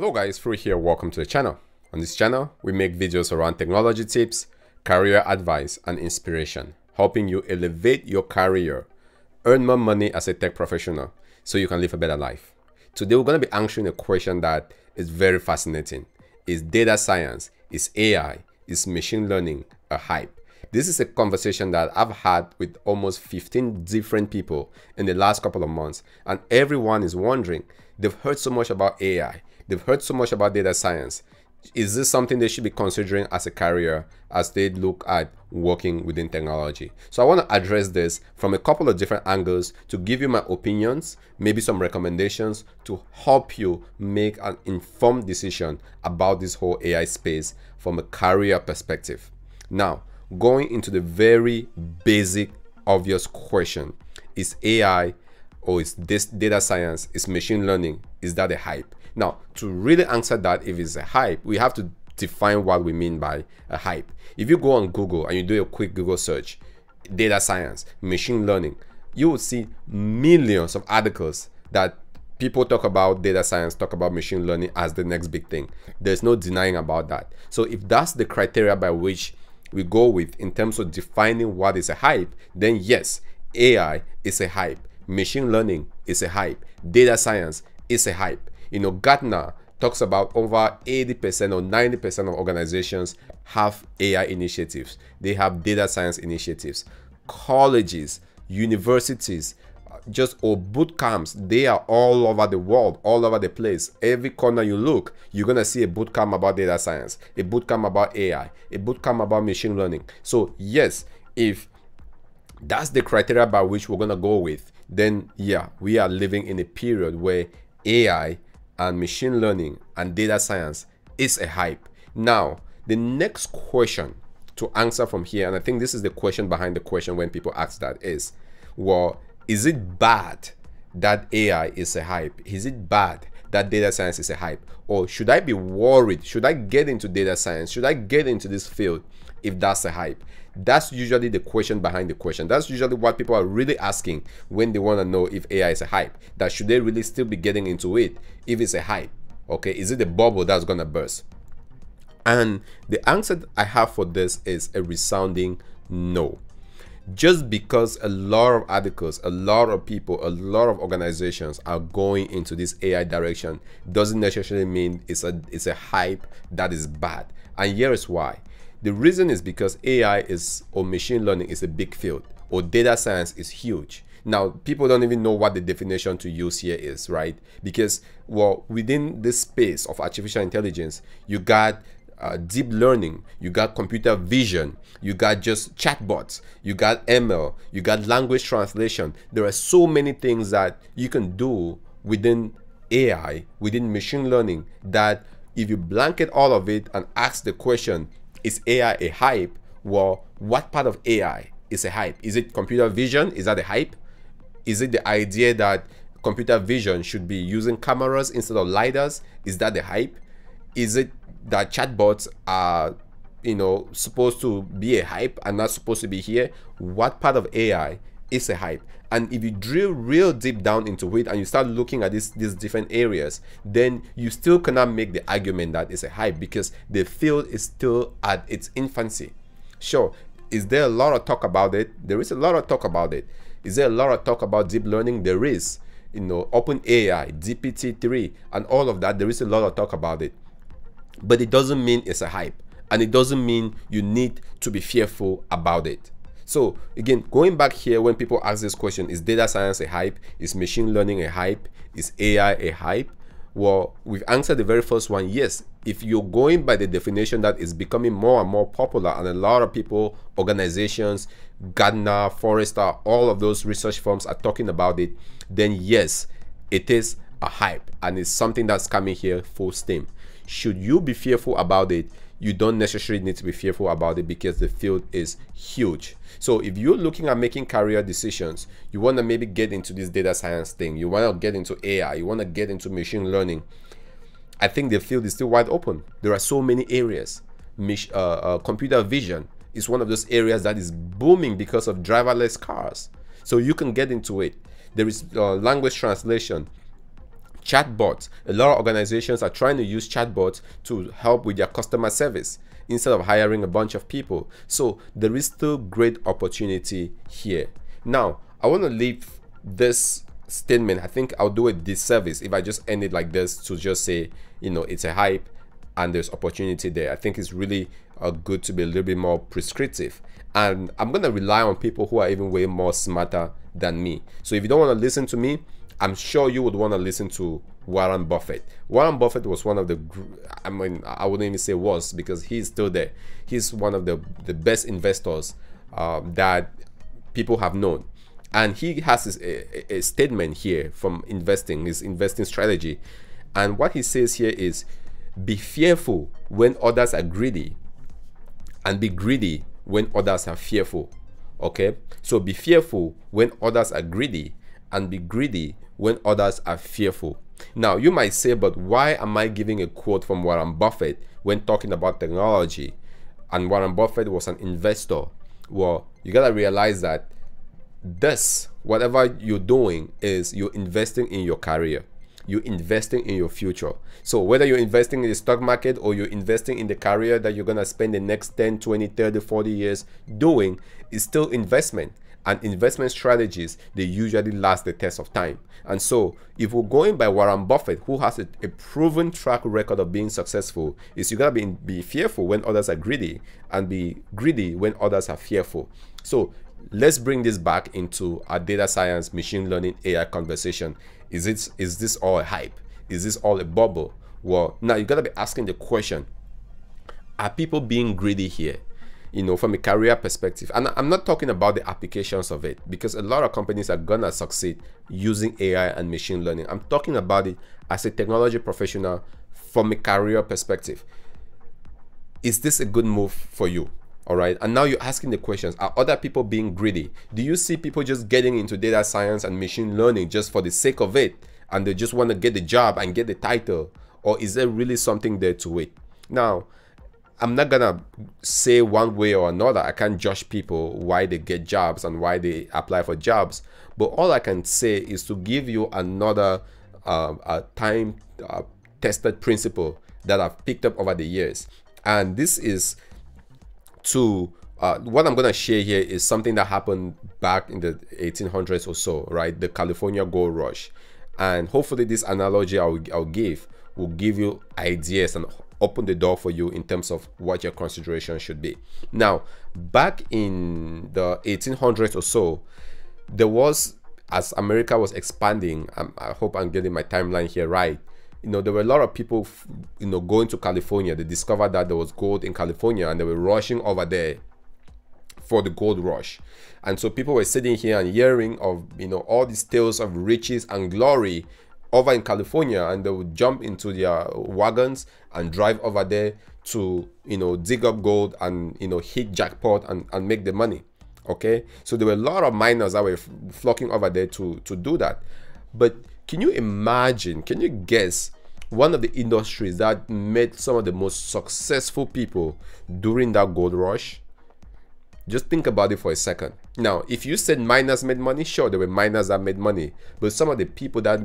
Hello guys, Threelly here, welcome to the channel. On this channel, we make videos around technology tips, career advice, and inspiration, helping you elevate your career, earn more money as a tech professional, so you can live a better life. Today, we're going to be answering a question that is very fascinating. Is data science, is AI, is machine learning a hype? This is a conversation that I've had with almost 15 different people in the last couple of months, and everyone is wondering, they've heard so much about AI, they've heard so much about data science. Is this something they should be considering as a career as they look at working within technology? So I want to address this from a couple of different angles to give you my opinions, maybe some recommendations to help you make an informed decision about this whole AI space from a career perspective. Now, going into the very basic, obvious question, is AI or is this data science, is machine learning, is that a hype? Now, to really answer that, if it's a hype, we have to define what we mean by a hype. If you go on Google and you do a quick Google search, data science, machine learning, you will see millions of articles that people talk about data science, talk about machine learning as the next big thing. There's no denying about that. So if that's the criteria by which we go with in terms of defining what is a hype, then yes, AI is a hype, machine learning is a hype, data science is a hype. You know, Gartner talks about over 80% or 90% of organizations have AI initiatives. They have data science initiatives. Colleges, universities, or boot camps, they are all over the world, all over the place. Every corner you look, you're going to see a boot camp about data science, a boot camp about AI, a boot camp about machine learning. So yes, if that's the criteria by which we're going to go with, then yeah, we are living in a period where AI and machine learning and data science is a hype. Now, the next question to answer from here, and I think this is the question behind the question when people ask that is, well, is it bad that AI is a hype? Is it bad that data science is a hype? Or should I be worried? Should I get into data science? Should I get into this field if that's a hype? That's usually the question behind the question. That's usually what people are really asking when they want to know if AI is a hype. That should they really still be getting into it if it's a hype? Okay, is it a bubble that's going to burst? And the answer I have for this is a resounding no. Just because a lot of articles, a lot of people, a lot of organizations are going into this AI direction doesn't necessarily mean it's a hype that is bad. And here is why. The reason is because AI or machine learning is a big field, or data science is huge. Now, people don't even know what the definition to use here is, right? Because, well, within this space of artificial intelligence, you got deep learning, you got computer vision, you got just chatbots, you got ML, you got language translation. There are so many things that you can do within AI, within machine learning, that if you blanket all of it and ask the question, is AI a hype? Well, what part of AI is a hype? Is it computer vision? Is that a hype? Is it the idea that computer vision should be using cameras instead of lidars? Is that the hype? Is it that chatbots are, supposed to be a hype and not supposed to be here? What part of AI is a hype? And if you drill real deep down into it and you start looking at these different areas, then you still cannot make the argument that it's a hype because the field is still at its infancy. Sure, is there a lot of talk about it? There is a lot of talk about it. Is there a lot of talk about deep learning? There is. OpenAI, GPT-3, and all of that. There is a lot of talk about it. But it doesn't mean it's a hype. And it doesn't mean you need to be fearful about it. So again, going back here, when people ask this question, is data science a hype? Is machine learning a hype? Is AI a hype? Well, we've answered the very first one, yes. If you're going by the definition that is becoming more and more popular, and a lot of people, organizations, Gartner, Forrester, all of those research firms are talking about it, then yes, it is a hype and it's something that's coming here full steam. Should you be fearful about it? You don't necessarily need to be fearful about it because the field is huge. So if you're looking at making career decisions, you want to maybe get into this data science thing, you want to get into AI, you want to get into machine learning, I think the field is still wide open. There are so many areas. Computer vision is one of those areas that is booming because of driverless cars. So you can get into it. There is language translation, Chatbots. A lot of organizations are trying to use chatbots to help with their customer service instead of hiring a bunch of people. So there is still great opportunity here. Now, I want to leave this statement. I think I'll do a disservice if I just end it like this, to just say, you know, it's a hype and there's opportunity there. I think it's really good to be a little bit more prescriptive. And I'm going to rely on people who are even way more smarter than me. So if you don't want to listen to me, I'm sure you would want to listen to Warren Buffett. Warren Buffett was one of the, I mean, I wouldn't even say was, because he's still there. He's one of the best investors that people have known. And he has a statement here from investing, his investing strategy. And what he says here is, be fearful when others are greedy, and be greedy when others are fearful. Okay, so be fearful when others are greedy, and be greedy when others are fearful. Now you might say, but why am I giving a quote from Warren Buffett when talking about technology? And Warren Buffett was an investor. Well, you gotta realize that this, whatever you're doing, is you're investing in your career. You're investing in your future. So whether you're investing in the stock market or you're investing in the career that you're going to spend the next 10, 20, 30, 40 years doing, is still investment. And investment strategies, they usually last the test of time. And so if we're going by Warren Buffett, who has a proven track record of being successful, is you got to be fearful when others are greedy, and be greedy when others are fearful. So let's bring this back into our data science, machine learning, AI conversation. Is this all a hype? Is this all a bubble? Well, now you gotta be asking the question, are people being greedy here? You know, from a career perspective. And I'm not talking about the applications of it, because a lot of companies are gonna succeed using AI and machine learning. I'm talking about it as a technology professional from a career perspective. Is this a good move for you? All right, and now you're asking the questions, are other people being greedy? Do you see people just getting into data science and machine learning just for the sake of it, and they just want to get the job and get the title? Or is there really something there to it? Now, I'm not gonna say one way or another. I can't judge people why they get jobs and why they apply for jobs, but all I can say is to give you another time tested principle that I've picked up over the years. And this is to what I'm going to share here is something that happened back in the 1800s or so, right? The California gold rush. And hopefully this analogy I'll give will give you ideas and open the door for you in terms of what your consideration should be. Now, back in the 1800s or so, there was, as America was expanding, I hope I'm getting my timeline here right, you know, there were a lot of people, you know, going to California. They discovered that there was gold in California, and they were rushing over there for the gold rush. And so people were sitting here and hearing of, you know, all these tales of riches and glory over in California, and they would jump into their wagons and drive over there to, you know, dig up gold and, you know, hit jackpot and make the money. Okay, so there were a lot of miners that were flocking over there to do that. But can you imagine, can you guess one of the industries that made some of the most successful people during that gold rush? Just think about it for a second. Now, if you said miners made money, sure, there were miners that made money, but some of the people that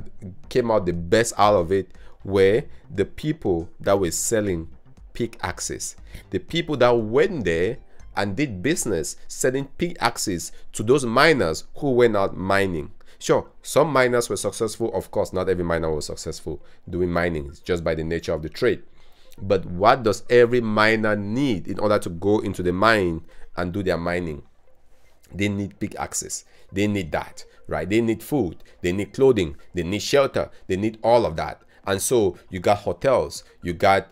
came out the best out of it were the people that were selling pickaxes, the people that went there and did business selling pickaxes to those miners who went out mining. Sure, some miners were successful. Of course, not every miner was successful doing mining, just by the nature of the trade. But what does every miner need in order to go into the mine and do their mining? They need pickaxes. They need that, right? They need food. They need clothing. They need shelter. They need all of that. And so you got hotels. You got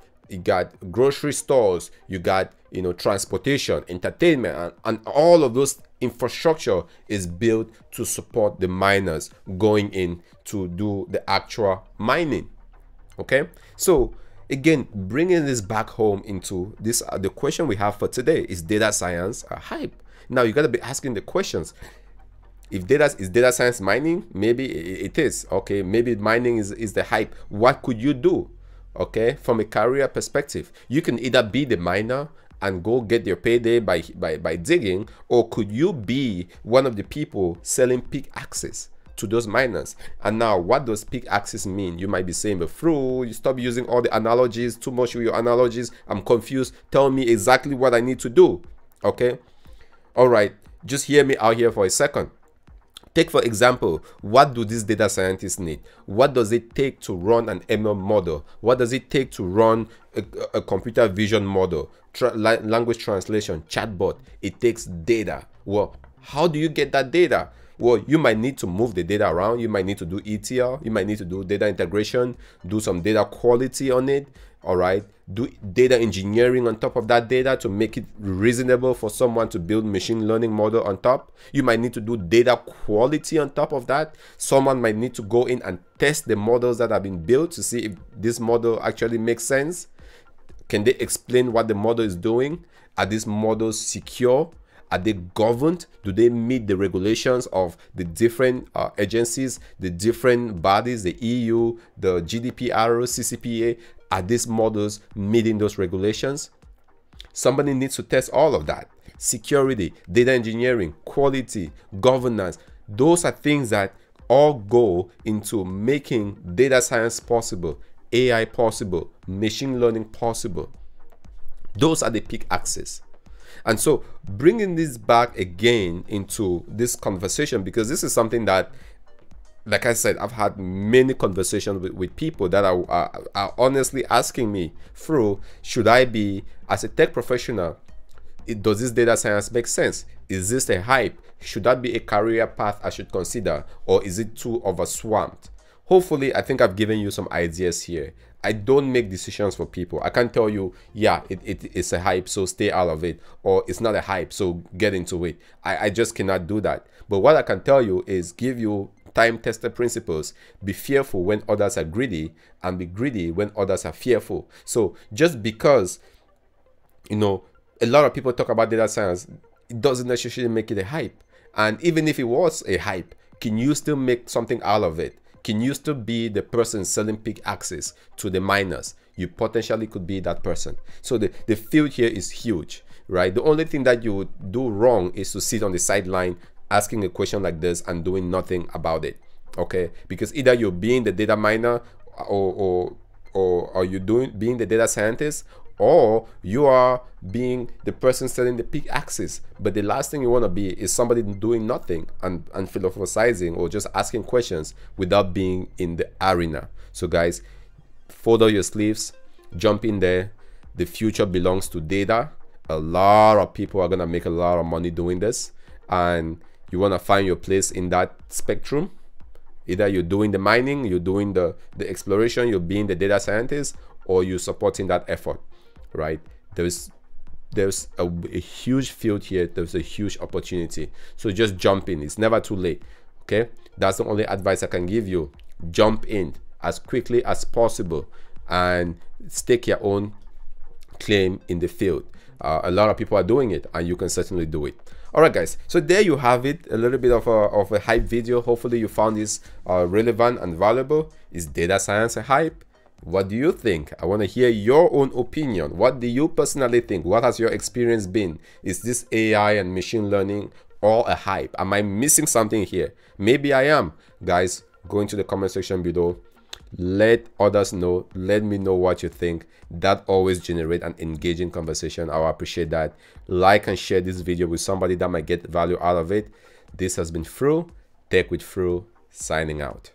grocery stores. You got, you know, transportation, entertainment, and all of those infrastructure is built to support the miners going in to do the actual mining. Okay, so again, bringing this back home into this, the question we have for today is data science a hype? Now you got to be asking the questions. If data science mining? Maybe it is. Okay, maybe mining is the hype. What could you do? Okay, from a career perspective, you can either be the miner and go get your payday by digging, or could you be one of the people selling pickaxes to those miners. And now, what does peak access mean? You might be saying, but Fru, you stop using all the analogies, too much with your analogies. I'm confused. Tell me exactly what I need to do. Okay? All right. Just hear me out here for a second. Take, for example, what do these data scientists need? What does it take to run an ML model? What does it take to run a computer vision model, language translation, chatbot? It takes data. Well, how do you get that data? Well, you might need to move the data around. You might need to do ETL. You might need to do data integration, do some data quality on it. All right. Do data engineering on top of that data to make it reasonable for someone to build machine learning model on top. You might need to do data quality on top of that. Someone might need to go in and test the models that have been built to see if this model actually makes sense. Can they explain what the model is doing? Are these models secure? Are they governed? Do they meet the regulations of the different agencies, the different bodies, the EU, the GDPR, CCPA? Are these models meeting those regulations? Somebody needs to test all of that. Security, data engineering, quality, governance. Those are things that all go into making data science possible, AI possible, machine learning possible. Those are the peak access. And so bringing this back again into this conversation, because this is something that, like I said, I've had many conversations with people that are honestly asking me, Fru, should I be, as a tech professional, does this data science make sense? Is this a hype? Should that be a career path I should consider? Or is it too overswamped? Hopefully, I think I've given you some ideas here. I don't make decisions for people. I can't tell you, yeah, it's a hype, so stay out of it. Or it's not a hype, so get into it. I just cannot do that. But what I can tell you is give you time-tested principles. Be fearful when others are greedy, and be greedy when others are fearful. So just because, you know, a lot of people talk about data science, it doesn't necessarily make it a hype. And even if it was a hype, can you still make something out of it? Can you still be the person selling peak access to the miners? You potentially could be that person. So the field here is huge, right? The only thing that you would do wrong is to sit on the sideline asking a question like this and doing nothing about it, okay? Because either you're being the data miner or you're being the data scientist, or you are being the person selling the peak access. But the last thing you want to be is somebody doing nothing and philosophizing or just asking questions without being in the arena. So guys, fold up your sleeves, jump in there. The future belongs to data. A lot of people are going to make a lot of money doing this, and you want to find your place in that spectrum. Either you're doing the mining, you're doing the exploration, you're being the data scientist, or you're supporting that effort, right? There's a huge field here. There's a huge opportunity. So just jump in. It's never too late, okay? That's the only advice I can give you. Jump in as quickly as possible and stake your own claim in the field. A lot of people are doing it, and you can certainly do it. All right, guys, so there you have it, a little bit of a hype video. Hopefully you found this relevant and valuable. Is data science a hype? What do you think? I want to hear your own opinion. What do you personally think? What has your experience been? Is this AI and machine learning all a hype? Am I missing something here? Maybe I am. Guys, go into the comment section below. Let others know. Let me know what you think. That always generates an engaging conversation. I'll appreciate that. Like and share this video with somebody that might get value out of it. This has been Fru, Tech with Fru, signing out.